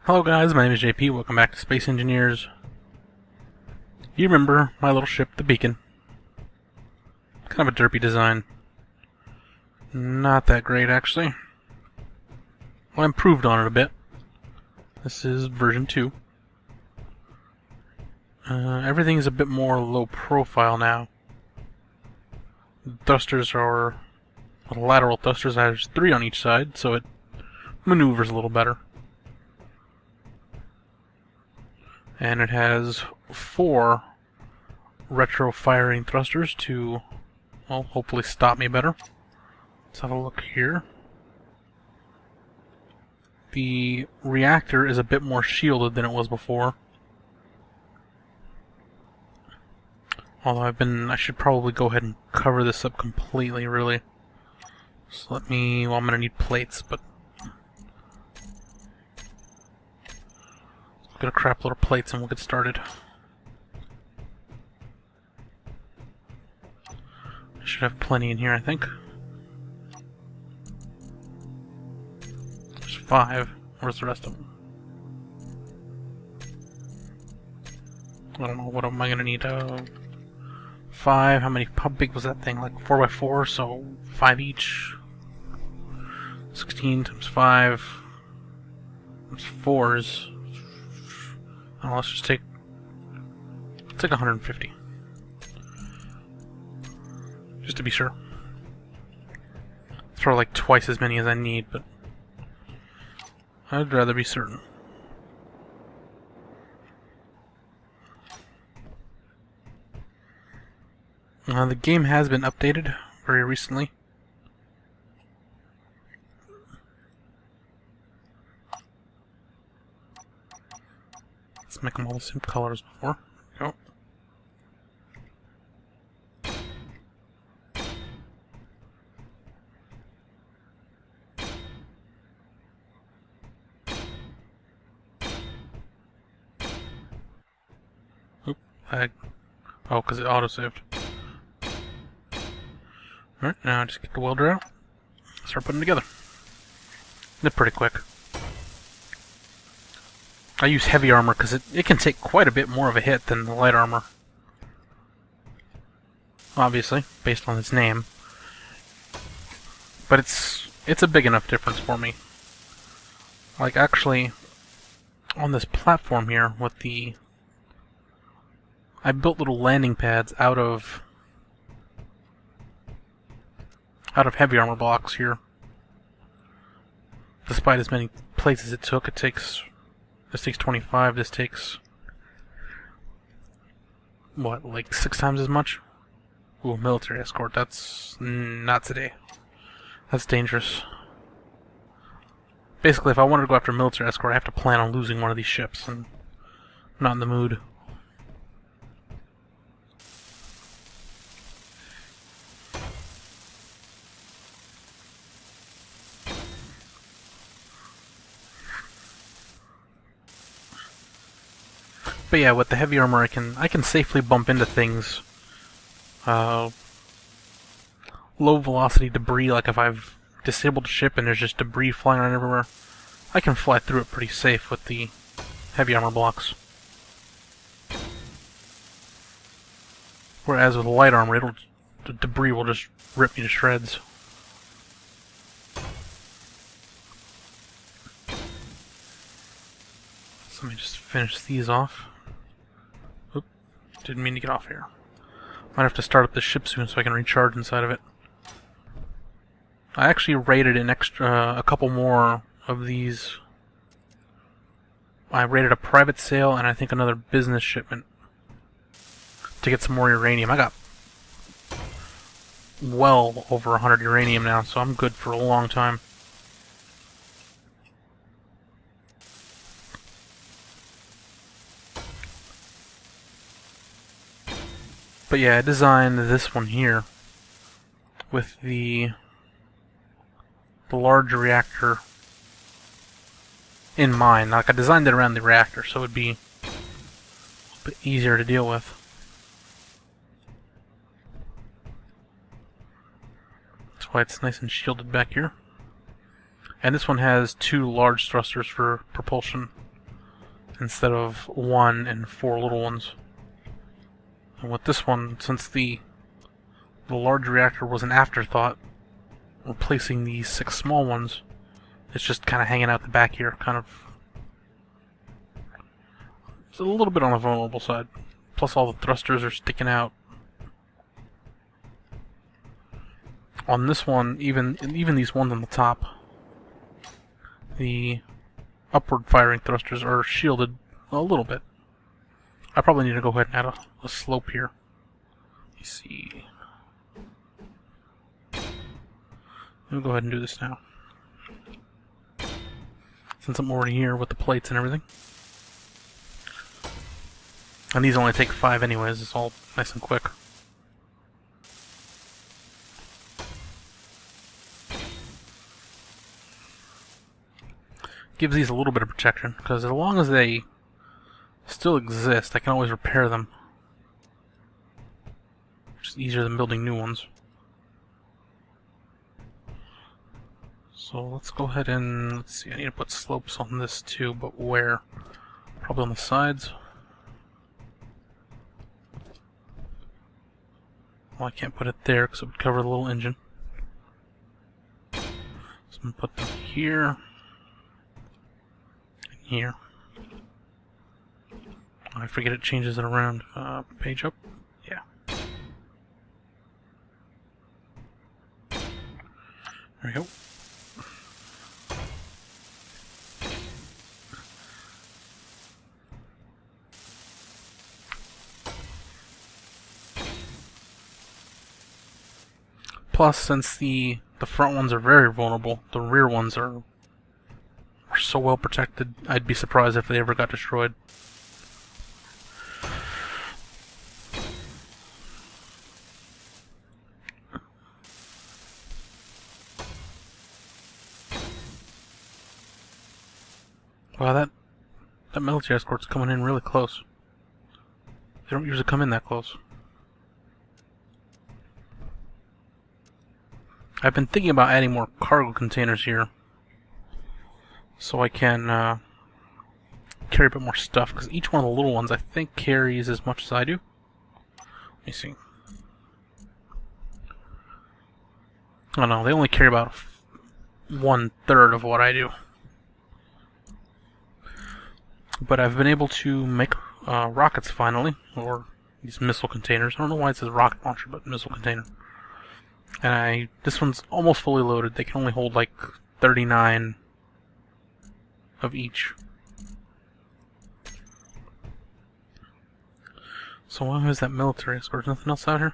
Hello guys, my name is JP, welcome back to Space Engineers. You remember my little ship, the Beacon. Kind of a derpy design. Not that great, actually. Well, I improved on it a bit. This is version 2. Everything's a bit more low profile now. Thrusters are lateral thrusters. There's 3 on each side, so it maneuvers a little better. And it has 4 retro firing thrusters to, well, hopefully stop me better. Let's have a look here. The reactor is a bit more shielded than it was before. Although I should probably go ahead and cover this up completely, really. So well, I'm gonna need plates, but get a crap load of plates and we'll get started. I should have plenty in here, I think. There's 5. Where's the rest of them? I don't know, what am I gonna need? 5, how big was that thing? Like 4x4, so 5 each. 16 times 5. That's 4s. I don't know, let's take 150. Just to be sure. Throw like twice as many as I need, but I'd rather be certain. The game has been updated very recently. Let's make them all the same color as before. There we go. Oop, lag. Oh, because it auto-saved. Alright, now just get the welder out. Start putting them together. They're pretty quick. I use heavy armor because it can take quite a bit more of a hit than the light armor. Obviously, based on its name. But it's a big enough difference for me. Like, actually, on this platform here, with I built little landing pads out of heavy armor blocks here. Despite as many plates as it took, this takes 25, this takes, what, like 6 times as much? Ooh, military escort, that's not today. That's dangerous. Basically, if I wanted to go after military escort, I have to plan on losing one of these ships, and I'm not in the mood. But yeah, with the heavy armor, I can safely bump into things. Low velocity debris, like if I've disabled a ship and there's just debris flying around everywhere, I can fly through it pretty safe with the heavy armor blocks. Whereas with light armor, the debris will just rip me to shreds. So let me just finish these off. Didn't mean to get off here. Might have to start up the ship soon so I can recharge inside of it. I actually raided a couple more of these. I raided a private sale and I think another business shipment to get some more uranium. I got well over 100 uranium now, so I'm good for a long time. But yeah, I designed this one here with the large reactor in mind. Like, I designed it around the reactor so it would be a bit easier to deal with. That's why it's nice and shielded back here. And this one has 2 large thrusters for propulsion. instead of 1 and 4 little ones. And with this one, since the large reactor was an afterthought, replacing these 6 small ones, it's just kind of hanging out the back here, kind of. It's a little bit on the vulnerable side. Plus all the thrusters are sticking out. On this one, even these ones on the top, the upward firing thrusters are shielded a little bit. I probably need to go ahead and add a slope here. Let me see. I'll go ahead and do this now, since I'm already here with the plates and everything. And these only take 5 anyways, it's all nice and quick. Gives these a little bit of protection, because as long as they still exist, I can always repair them. Which is easier than building new ones. So let's go ahead and, let's see, I need to put slopes on this too, but where? Probably on the sides. Well, I can't put it there because it would cover the little engine. So I'm going to put them here. And here. I forget it changes it around. Page up. Yeah. There we go. Plus, since the front ones are very vulnerable, the rear ones are so well protected, I'd be surprised if they ever got destroyed. Wow, that military escort's coming in really close. They don't usually come in that close. I've been thinking about adding more cargo containers here, so I can carry a bit more stuff, because each one of the little ones I think carries as much as I do. Let me see. Oh no, they only carry about 1/3 of what I do. But I've been able to make rockets finally, or these missile containers. I don't know why it says rocket launcher, but missile container. And this one's almost fully loaded. They can only hold like 39 of each. So why is that military escort? There's nothing else out here?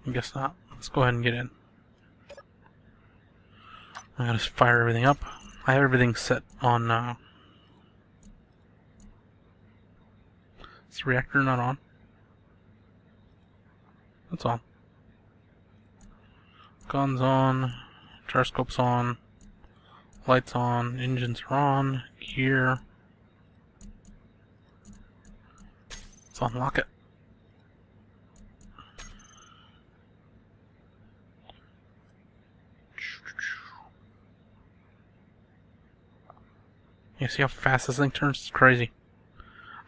I guess not. Let's go ahead and get in. I gotta just fire everything up. I have everything set on is the reactor not on? That's on. Guns on, gyroscopes on, lights on, engines are on, gear. Let's unlock it. You see how fast this thing turns? It's crazy.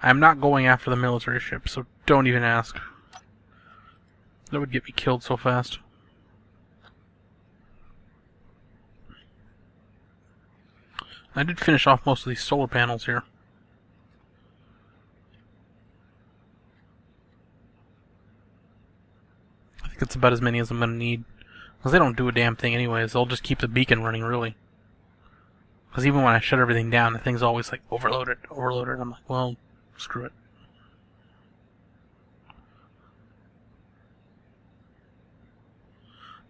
I'm not going after the military ship, so don't even ask. That would get me killed so fast. I did finish off most of these solar panels here. I think it's about as many as I'm going to need. Because they don't do a damn thing anyways. They'll just keep the beacon running, really. Because even when I shut everything down, the thing's always like overloaded. I'm like, well, screw it.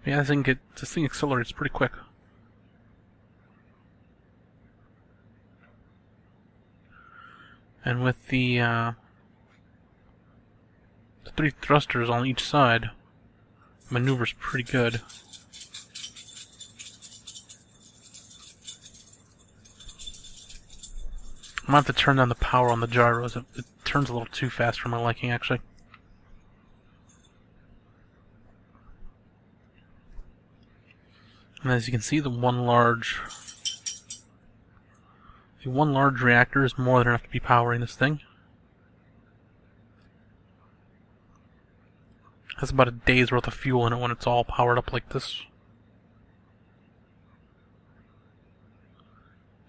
Yeah, this thing accelerates pretty quick. And with the 3 thrusters on each side, maneuver's pretty good. I might have to turn down the power on the gyros. It turns a little too fast for my liking, actually. And as you can see, the one large The one large reactor is more than enough to be powering this thing. That's about a day's worth of fuel in it when it's all powered up like this.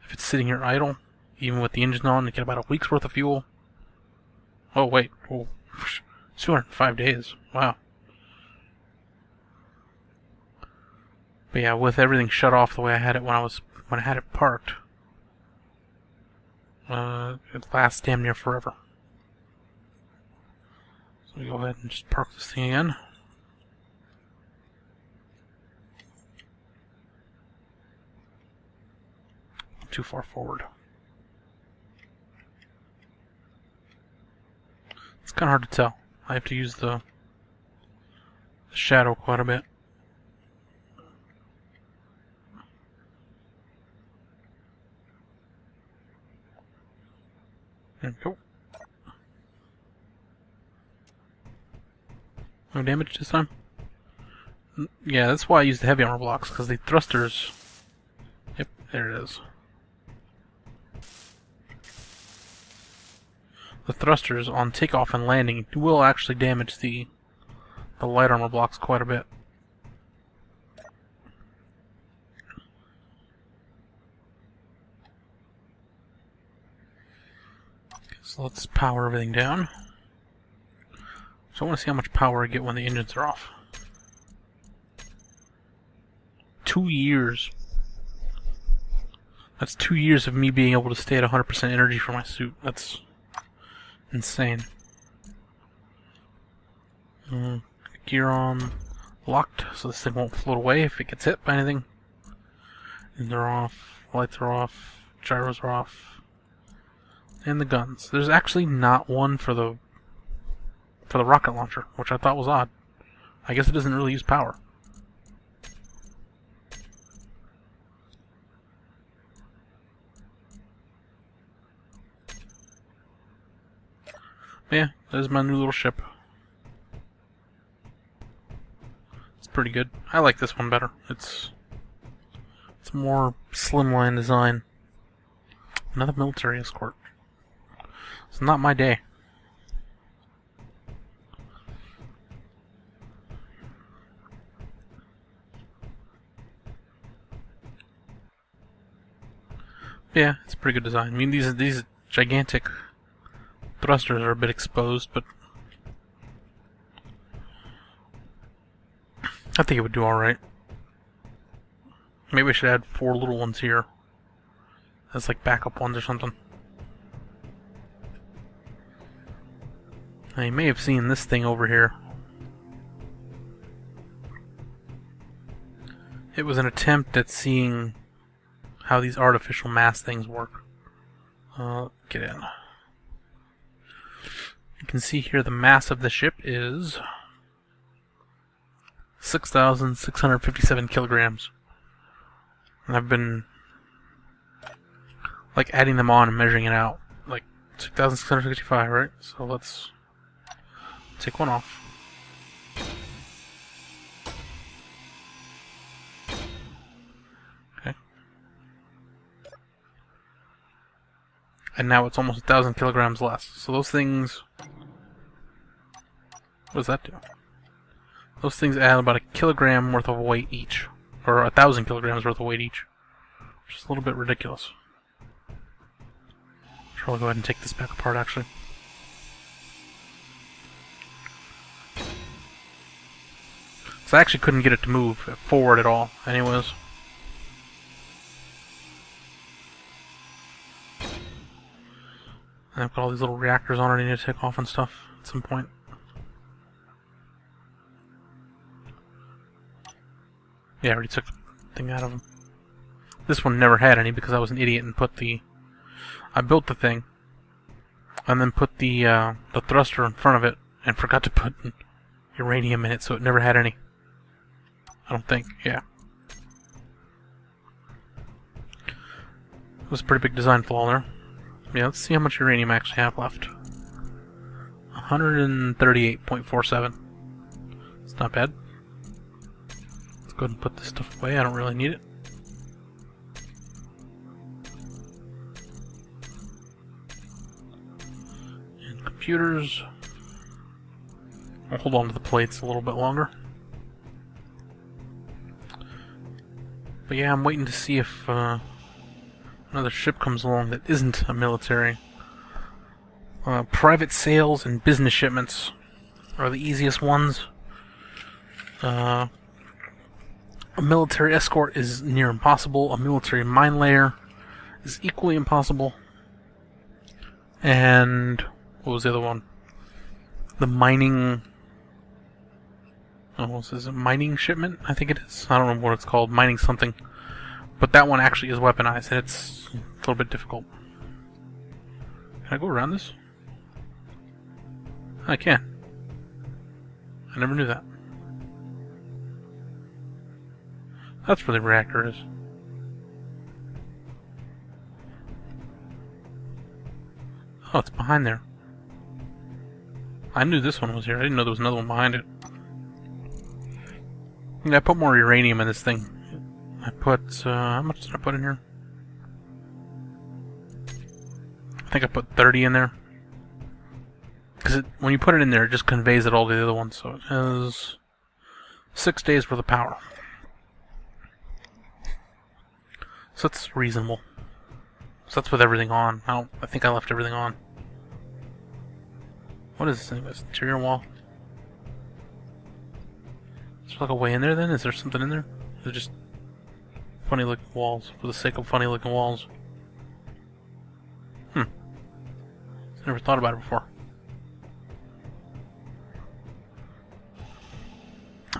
If it's sitting here idle, even with the engine on, you get about a week's worth of fuel. Oh wait, oh, 205 days. Wow. But yeah, with everything shut off the way I had it when I had it parked, it lasts damn near forever. So we go ahead and just park this thing again. Too far forward. It's kind of hard to tell. I have to use the shadow quite a bit. There we go. No damage this time? Yeah, that's why I use the heavy armor blocks, because the thrusters... Yep, there it is. The thrusters on takeoff and landing will actually damage the light armor blocks quite a bit. So let's power everything down. So I want to see how much power I get when the engines are off. 2 years. That's 2 years of me being able to stay at 100% energy for my suit. That's insane. Gear on, locked, so this thing won't float away if it gets hit by anything. And they're off, lights are off, gyros are off, and the guns. There's actually not one for the rocket launcher, which I thought was odd. I guess it doesn't really use power. Yeah, there's my new little ship. It's pretty good. I like this one better. It's more slimline design. Another military escort. It's not my day. Yeah, it's a pretty good design. I mean, these gigantic thrusters are a bit exposed, but I think it would do alright. Maybe I should add 4 little ones here as like backup ones or something. Now, you may have seen this thing over here. It was an attempt at seeing how these artificial mass things work. Get in. You can see here the mass of the ship is 6,657 kilograms. And I've been like adding them on and measuring it out. Like 6,655, right? So let's take one off. Okay. And now it's almost 1,000 kilograms less. So those things... What does that do? Those things add about 1 kilogram worth of weight each. Or 1,000 kilograms worth of weight each. Which is a little bit ridiculous. I'll go ahead and take this back apart, actually. So I actually couldn't get it to move forward at all, anyways. And I've got all these little reactors on it I need to take off and stuff at some point. Yeah, I already took the thing out of them. This one never had any because I was an idiot and put the... I built the thing and then put the thruster in front of it and forgot to put uranium in it, so it never had any. I don't think, yeah. It was a pretty big design flaw there. Yeah, let's see how much uranium I actually have left. 138.47. It's not bad. Let's go ahead and put this stuff away. I don't really need it. computers. I'll hold on to the plates a little bit longer. But yeah, I'm waiting to see if another ship comes along that isn't a military. Private sales and business shipments are the easiest ones. A military escort is near impossible. A military mine layer is equally impossible. And what was the other one? The mining... Oh, what is it? Mining shipment? I think it is. I don't remember what it's called. Mining something. But that one actually is weaponized, and it's a little bit difficult. Can I go around this? I can. I never knew that. That's where the reactor is. Oh, it's behind there. I knew this one was here. I didn't know there was another one behind it. Yeah, I put more uranium in this thing. I put, how much did I put in here? I think I put 30 in there. Because when you put it in there, it just conveys it all to the other ones. So it has 6 days worth of power. So that's reasonable. So that's with everything on. I think I left everything on. What is this thing? This interior wall? Is there like a way in there then? Is there something in there? Is it just funny looking walls for the sake of funny looking walls? Never thought about it before.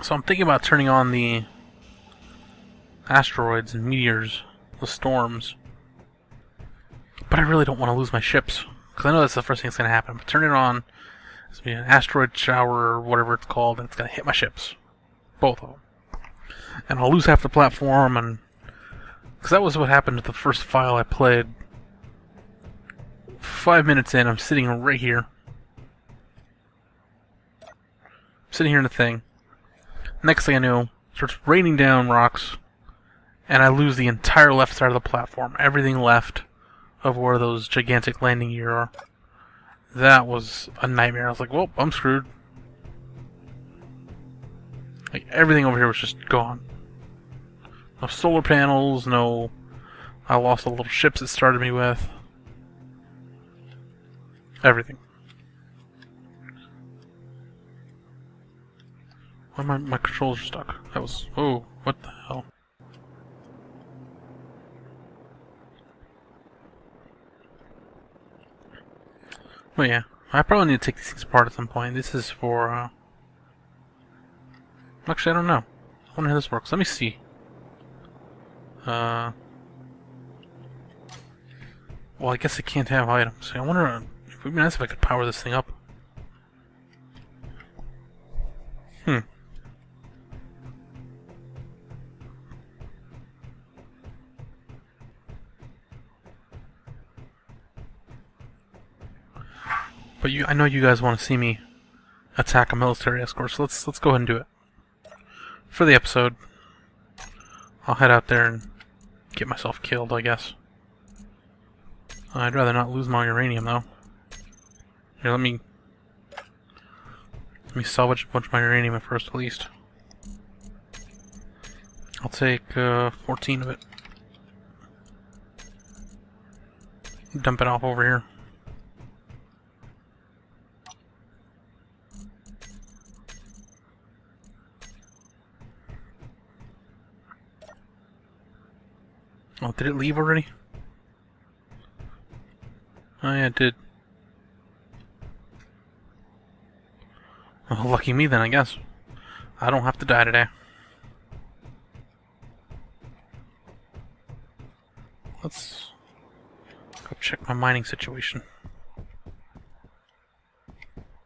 So I'm thinking about turning on the asteroids and meteors, the storms. But I really don't want to lose my ships. Because I know that's the first thing that's going to happen. But turn it on, it's going to be an asteroid shower or whatever it's called, and it's going to hit my ships. Both of them. And I'll lose half the platform, and... Because that was what happened with the first file I played. 5 minutes in, I'm sitting right here. Sitting here in the thing. Next thing I know, it starts raining down rocks, and I lose the entire left side of the platform. Everything left of where those gigantic landing gear are. That was a nightmare. I was like, well, I'm screwed. Like, everything over here was just gone. No solar panels, no... I lost the little ships it started me with. Everything. Why my controls are stuck? That was... Oh, what the hell? Well, yeah. I probably need to take these things apart at some point. This is for, Actually, I don't know. I wonder how this works. Let me see. Well, I guess I can't have items. I wonder... It would be nice if I could power this thing up. But I know you guys want to see me attack a military escort, so let's go ahead and do it. For the episode, I'll head out there and get myself killed, I guess. I'd rather not lose my uranium, though. Here, let me salvage a bunch of my uranium at first, at least. I'll take 14 of it. Dump it off over here. Oh, did it leave already? Oh yeah, it did. Well, lucky me then, I guess. I don't have to die today. Let's go check my mining situation.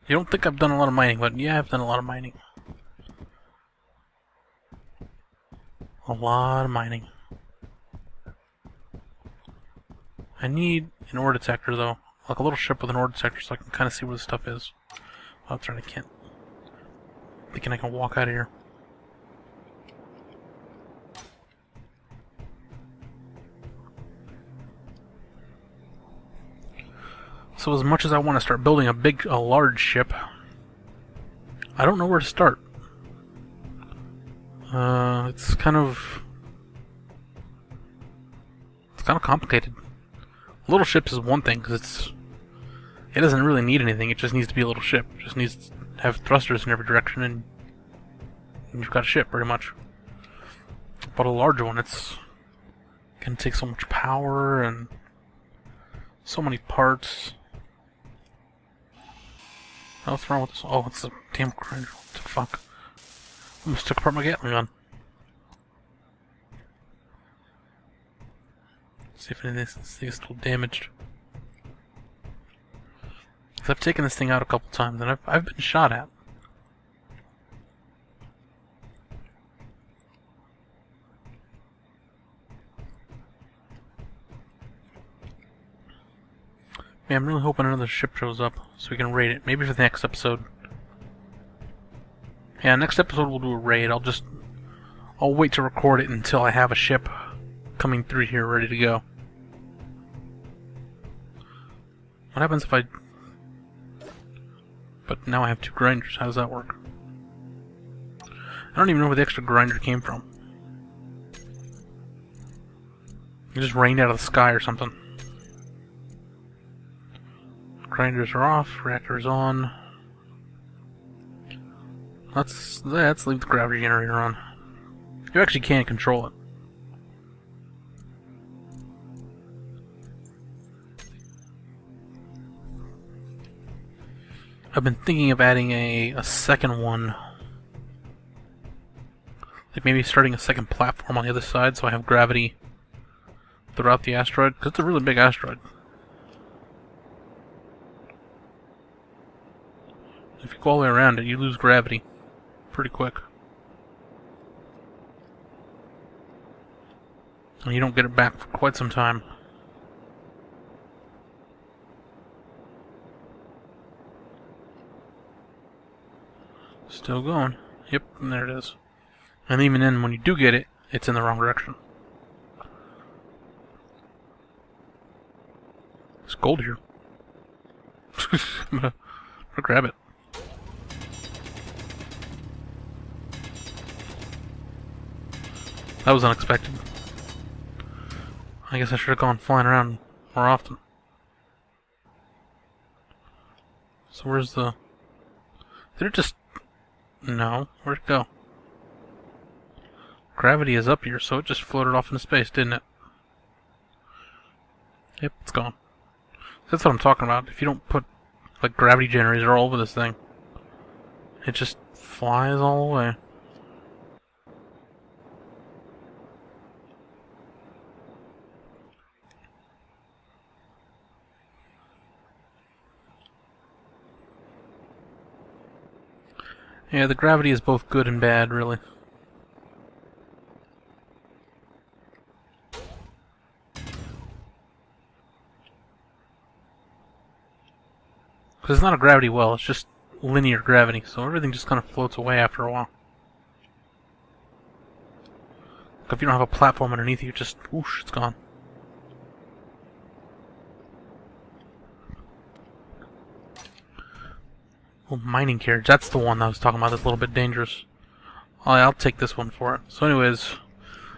You don't think I've done a lot of mining, but yeah, I've done a lot of mining. A lot of mining. I need an ore detector, though. Like a little ship with an ore detector so I can kind of see where the stuff is. Oh, that's right, I can't. Thinking I can walk out of here. So as much as I want to start building a large ship, I don't know where to start. It's kind of complicated. Little ships is one thing because it doesn't really need anything. It just needs to be a little ship. It just needs to have thrusters in every direction, and you've got a ship pretty much. But a large one, it's gonna take so much power and so many parts. Oh, what's wrong with this? Oh, it's a damn grinder. What the fuck? I almost took apart my Gatling gun. See if any of this thing is still damaged. Because I've taken this thing out a couple times and I've been shot at. Yeah, I'm really hoping another ship shows up so we can raid it. Maybe for the next episode. Yeah, next episode we'll do a raid. I'll wait to record it until I have a ship coming through here ready to go. What happens if I... But now I have 2 grinders. How does that work? I don't even know where the extra grinder came from. It just rained out of the sky or something. Grinders are off, reactor's on. Let's leave the gravity generator on. You actually can control it. I've been thinking of adding a second one. Like maybe starting a second platform on the other side so I have gravity throughout the asteroid, because it's a really big asteroid. If you go all the way around it, you lose gravity pretty quick. And you don't get it back for quite some time. Still going. Yep, and there it is. And even then, when you do get it, it's in the wrong direction. There's gold here. I'm gonna grab it. That was unexpected. I guess I should have gone flying around more often. So where's the... Did it just... No. Where'd it go? Gravity is up here, so it just floated off into space, didn't it? Yep, it's gone. That's what I'm talking about. If you don't put, like, gravity generators all over this thing, it just flies all the way. Yeah, the gravity is both good and bad, really. Because it's not a gravity well, it's just linear gravity, so everything just kind of floats away after a while. If you don't have a platform underneath you, just whoosh, it's gone. Oh, mining carriage, that's the one I was talking about that's a little bit dangerous. I'll take this one for it. So anyways,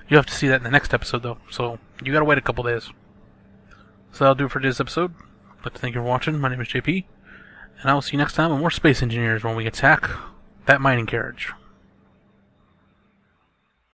you have to see that in the next episode though, so you gotta wait a couple days. So that'll do it for today's episode. I'd like to thank you for watching. My name is JP, and I will see you next time with more Space Engineers when we attack that mining carriage.